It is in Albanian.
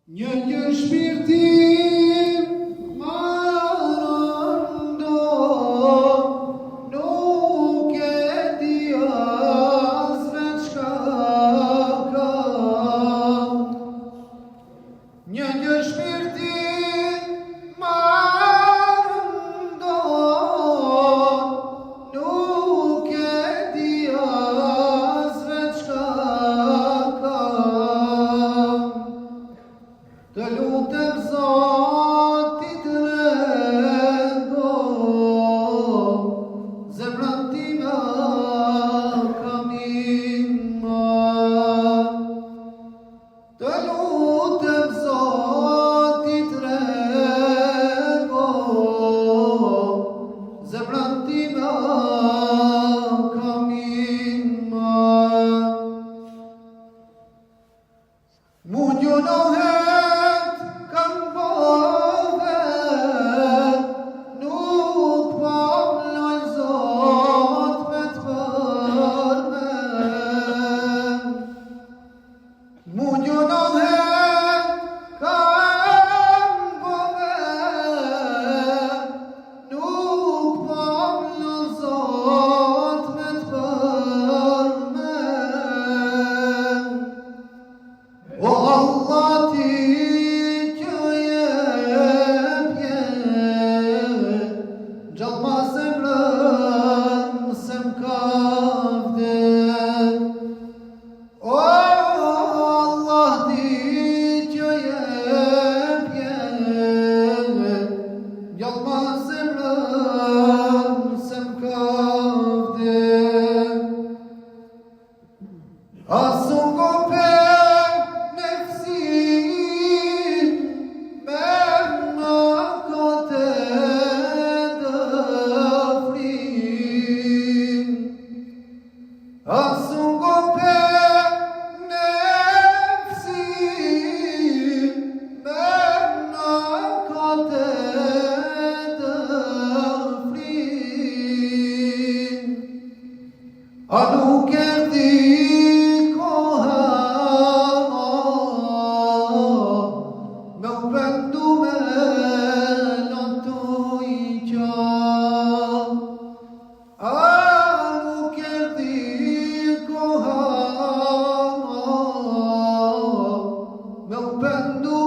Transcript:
Një shpirtim marando, nuk e di as veç ka ka. Një shpirtim marando, nuk e di as veç ka ka. Të lutem Zotit rego, zemrën time kam ima. Të lutem Zotit rego, zemrën time kam ima. Mu gjunohet kanë bove, nuk po mloj Zot me të përme. Mu gjunohet kanë bove, nuk po mloj Zot me të përme. O Allah ti që jepje, gjallë ma zemrën se m'ka vden. O Allah ti që jepje, gjallë ma zemrën se m'ka vden. Asu gope Asungope nefsi merna kate dëfrin. A nuk erdi koha me u pendu me lotu i qa. Me u pendu